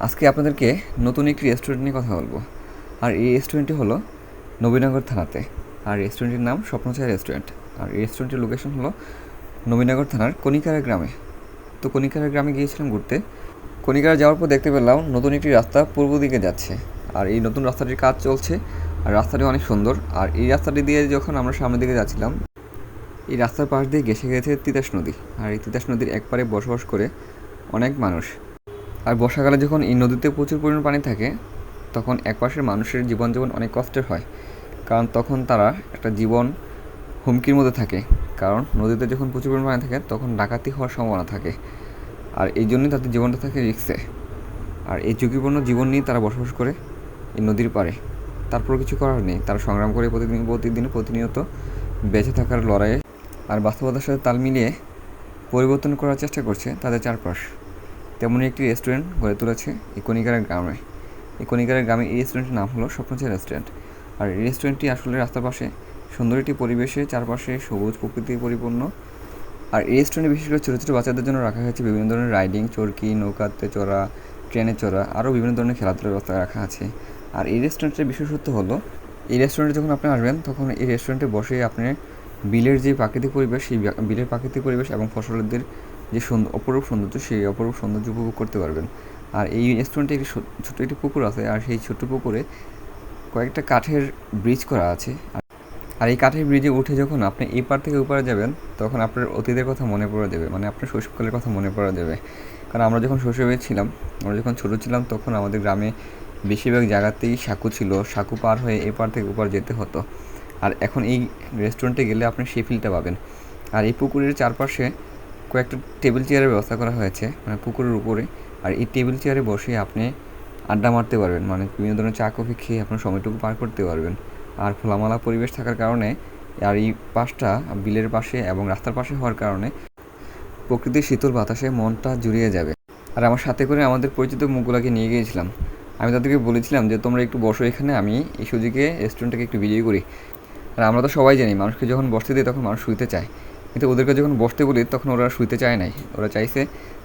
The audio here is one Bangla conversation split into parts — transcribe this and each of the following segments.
আজকে আপনাদেরকে নতুন একটি রেস্টুরেন্ট নিয়ে কথা বলবো। আর এই রেস্টুরেন্টটি হলো নবীনগর থানাতে। আর রেস্টুরেন্টের নাম স্বপ্নচায় রেস্টুরেন্ট। আর এই রেস্টুরেন্টের লোকেশন হলো নবীনগর থানার কনিকারা গ্রামে। তো কনিকারা গ্রামে গিয়েছিলাম ঘুরতে। কনিকারা যাওয়ার পর দেখতে পেলাম নতুন একটি রাস্তা পূর্ব দিকে যাচ্ছে। আর এই নতুন রাস্তাটির কাজ চলছে, আর রাস্তাটি অনেক সুন্দর। আর এই রাস্তাটি দিয়ে যখন আমরা সামনের দিকে যাচ্ছিলাম, এই রাস্তার পাশ দিয়ে ঘেঁষে গেছে তিতাস নদী। আর এই তিতাস নদীর একপারে বসবাস করে অনেক মানুষ। আর বর্ষাকালে যখন এই নদীতে প্রচুর পরিমাণ পানি থাকে, তখন একপাশের মানুষের জীবন অনেক কষ্টের হয়, কারণ তখন তারা একটা জীবন হুমকির মধ্যে থাকে। কারণ নদীতে যখন প্রচুর পরিমাণ পানি থাকে, তখন ডাকাতি হওয়ার সম্ভাবনা থাকে। আর এই জন্যই তাদের জীবনটা থাকে রিস্কে। আর এই ঝুঁকিপূর্ণ জীবন নিয়ে তারা বসবাস করে এই নদীর পাড়ে। তারপর কিছু করার নেই, তারা সংগ্রাম করে প্রতিনিয়ত বেঁচে থাকার লড়াইয়ে আর বাস্তবতার সাথে তাল মিলিয়ে পরিবর্তন করার চেষ্টা করছে তাদের চারপাশ। তেমনই একটি রেস্টুরেন্ট গড়ে তুলেছে এই কনিকারা গ্রামে। এই কনিকারা গ্রামে এই রেস্টুরেন্টের নাম হলো স্বপ্নচায় রেস্টুরেন্ট। আর এই রেস্টুরেন্টটি আসলে রাস্তার পাশে সুন্দর একটি পরিবেশে, চারপাশে সবুজ প্রকৃতি পরিপূর্ণ। আর এই রেস্টুরেন্টে বিশেষ করে ছোটো ছোটো বাচ্চাদের জন্য রাখা হয়েছে বিভিন্ন ধরনের রাইডিং, চরকি, নৌকাতে চড়া, ট্রেনে চড়া, আরও বিভিন্ন ধরনের খেলাধুলার ব্যবস্থা রাখা আছে। আর এই রেস্টুরেন্টের বিশেষত্ব হলো, এই রেস্টুরেন্টে যখন আপনি আসবেন, তখন এই রেস্টুরেন্টে বসে আপনি বিলের যে প্রাকৃতিক পরিবেশ, সেই বিলের প্রাকৃতিক পরিবেশ এবং ফসলের যে অপরূপ সৌন্দর্য, সেই অপরূপ সৌন্দর্য উপভোগ করতে পারবেন। আর এই রেস্টুরেন্টে একটি ছোট্ট একটি পুকুর আছে। আর সেই ছোট্ট পুকুরে কয়েকটা কাঠের ব্রিজ করা আছে। আর এই কাঠের ব্রিজে উঠে যখন আপনি এই পার থেকে ওই পারে যাবেন, তখন আপনার অতীতের কথা মনে পড়ে যাবে, মানে আপনার শৈশবকালের কথা মনে পড়ে যাবে। কারণ আমরা যখন শৈশবে ছিলাম, আমরা যখন ছোটো ছিলাম, তখন আমাদের গ্রামে বেশিরভাগ জায়গাতেই সাঁকো ছিল। সাঁকো পার হয়ে এপার থেকে ওপার যেতে হতো। আর এখন এই রেস্টুরেন্টে গেলে আপনি সেই ফিলটা পাবেন। আর এই পুকুরের চারপাশে কয়েকটা টেবিল চেয়ারের ব্যবস্থা করা হয়েছে, মানে পুকুরের উপরে। আর এই টেবিল চেয়ারে বসে আপনি আড্ডা মারতে পারবেন, মানে বিভিন্ন ধরনের চা কফি খেয়ে আপনার সময়টুকু পার করতে পারবেন। আর খোলামেলা পরিবেশ থাকার কারণে, আর এই পাশটা বিলের পাশে এবং রাস্তার পাশে হওয়ার কারণে প্রকৃতির শীতল বাতাসে মনটা জুড়িয়ে যাবে। আর আমার সাথে করে আমাদের পরিচিত মুখগুলোকে নিয়ে গিয়েছিলাম। আমি তাদেরকে বলেছিলাম যে তোমরা একটু বসো এখানে, আমি এই সুযোগে রেস্টুরেন্টটাকে একটু ভিডিও করি। আর আমরা তো সবাই জানি, মানুষকে যখন বসতে দিই তখন মানুষ শুইতে চায়, কিন্তু ওদেরকে যখন বসতে বলি তখন ওরা শুইতে চায় নাই। ওরা চাইছে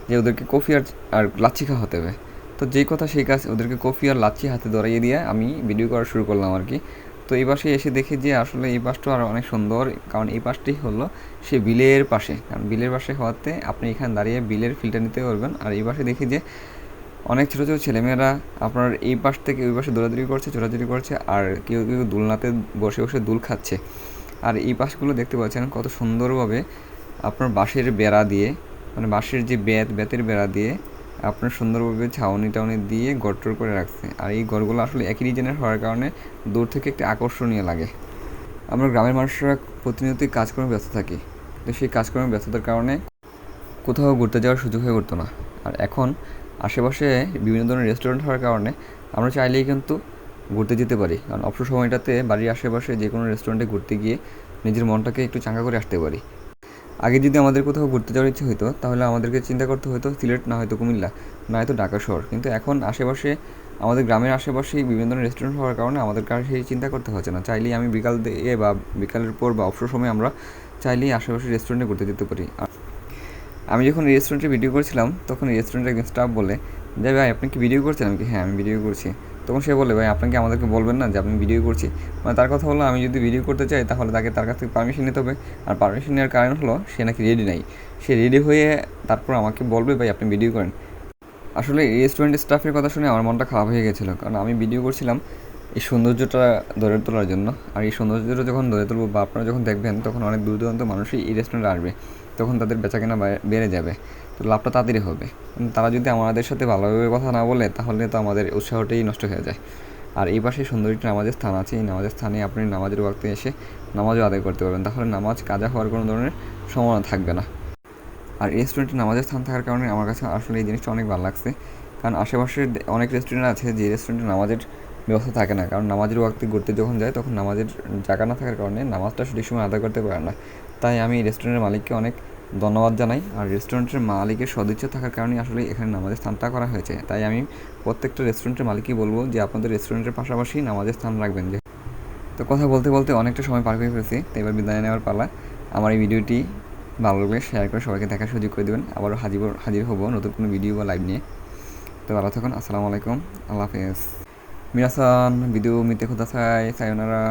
যে ওদেরকে কফি আর লাচ্ছি খাওয়া হতে হবে। তো যেই কথা সেই কাজ, ওদেরকে কফি আর লাচ্ছি হাতে ধরাইয়ে দিয়ে আমি ভিডিও করা শুরু করলাম আর কি। তো এই পাশে এসে দেখি যে আসলে এই পাশটা আরও অনেক সুন্দর, কারণ এই পাশটি হলো সে বিলের পাশে। কারণ বিলের পাশে হওয়াতে আপনি এখানে দাঁড়িয়ে বিলের ফিলটা নিতে পারবেন। আর এই পাশে দেখি যে অনেক ছোটো ছোটো ছেলেমেয়েরা আপনার এই পাশ থেকে ওই পাশে দৌড়াদৌড়ি করছে, ছোটাছুটি করছে, আর কেউ কেউ দোলনাতে বসে বসে দোল খাচ্ছে। আর এই পাশগুলো দেখতে পাচ্ছেন কত সুন্দরভাবে আপনার বাঁশের বেড়া দিয়ে, মানে বাঁশের যে বেতের বেড়া দিয়ে আপনার সুন্দরভাবে ছাউনি টাউনি দিয়ে গড়টর করে রাখছে। আর এই ঘরগুলো আসলে একই ডিজাইনের হওয়ার কারণে দূর থেকে একটি আকর্ষণীয় লাগে। আমরা গ্রামের মানুষরা প্রতিনিয়তই কাজকর্মে ব্যস্ত থাকি, তো সেই কাজকর্মে ব্যস্ততার কারণে কোথাও ঘুরতে যাওয়ার সুযোগ হয়ে উঠতো না। আর এখন আশেপাশে বিভিন্ন ধরনের রেস্টুরেন্ট হওয়ার কারণে আমরা চাইলেই কিন্তু ঘুরতে যেতে পারি। কারণ অবসর সময়টাতে বাড়ির আশেপাশে যে কোনো রেস্টুরেন্টে ঘুরতে গিয়ে নিজের মনটাকে একটু চাঙ্গা করে আসতে পারি। আগে যদি আমাদের কোথাও ঘুরতে যাওয়ার ইচ্ছে হতো, তাহলে আমাদেরকে চিন্তা করতে হতো সিলেট, না হয়তো কুমিল্লা, না হয়তো ঢাকা শহর। কিন্তু এখন আশেপাশে, আমাদের গ্রামের আশেপাশেই বিভিন্ন ধরনের রেস্টুরেন্ট হওয়ার কারণে আমাদের কাছে সেই চিন্তা করতে হচ্ছে না। চাইলেই আমি বিকাল দিয়ে বা বিকালের পর বা অবসর সময় আমরা চাইলেই আশেপাশে রেস্টুরেন্টে ঘুরতে যেতে পারি। আমি যখন এই রেস্টুরেন্টে ভিডিও করছিলাম, তখন এই রেস্টুরেন্টের একজন স্টাফ বলে যে ভাই আপনি কি ভিডিও করছেন? আমি কি হ্যাঁ আমি ভিডিও করছি। তখন সে বলে ভাই আপনাকে আমাদেরকে বলবেন না যে আপনি ভিডিও করছি? মানে তার কথা হলো, আমি যদি ভিডিও করতে চাই তাহলে তার কাছ থেকে পারমিশন নিতে হবে। আর পারমিশন নেওয়ার কারণ হলো সে নাকি রেডি নাই। সে রেডি হয়ে তারপর আমাকে বলবে ভাই আপনি ভিডিও করেন। আসলে এই রেস্টুরেন্টের স্টাফের কথা শুনে আমার মনটা খারাপ হয়ে গেছিলো, কারণ আমি ভিডিও করছিলাম এই সৌন্দর্যটা ধরে তোলার জন্য। আর এই সৌন্দর্যটা যখন ধরে তুলবো বা আপনারা যখন দেখবেন, তখন অনেক দূর দূরান্ত মানুষই এই রেস্টুরেন্টে আসবে, তখন তাদের বেচাকেনা বেড়ে যাবে, তো লাভটা তাড়াতাড়ি হবে। তারা যদি আমাদের সাথে ভালোভাবে কথা না বলে, তাহলে তো আমাদের উৎসাহটাই নষ্ট হয়ে যায়। আর এই পাশে সুন্দর একটি নামাজের স্থান আছে। এই নামাজের স্থানে আপনি নামাজের ওয়াক্তে এসে নামাজও আদায় করতে পারবেন, তাহলে নামাজ কাজা হওয়ার কোনো ধরনের সম্ভাবনা থাকবে না। আর এই রেস্টুরেন্টে নামাজের স্থান থাকার কারণে আমার কাছে আসলে এই জিনিসটা অনেক ভালো লাগছে। কারণ আশেপাশের অনেক রেস্টুরেন্ট আছে যে রেস্টুরেন্টে নামাজের ব্যবস্থা থাকে না, কারণ নামাজের ওয়াক্তে ঘুরতে যখন যায় তখন নামাজের জায়গা না থাকার কারণে নামাজটা সঠিক সময় আদায় করতে পারে না। তাই আমি রেস্টুরেন্টের মালিককে অনেক ধন্যবাদ জানাই। আর রেস্টুরেন্টের মালিকের সদিচ্ছা থাকার কারণেই আসলে এখানে নামাজের স্থানটা করা হয়েছে। তাই আমি প্রত্যেকটা রেস্টুরেন্টের মালিকই বলবো যে আপনাদের রেস্টুরেন্টের পাশাপাশি নামাজের স্থান রাখবেন। যে তো কথা বলতে বলতে অনেকটা সময় পার করে ফেলেছি, তো এবার বিদায় নেওয়ার পালা। আমার এই ভিডিওটি ভালো লাগলে শেয়ার করে সবাইকে দেখার সুযোগ করে দেবেন। আবারও হাজির হব নতুন কোনো ভিডিও বা লাইভ নিয়ে। তো ভালো থাকুন, আসসালামু আলাইকুম, আল্লাহ হাফেজ। মিরাসান ভিডিও মিতে খুদা সাই সায়োনারা।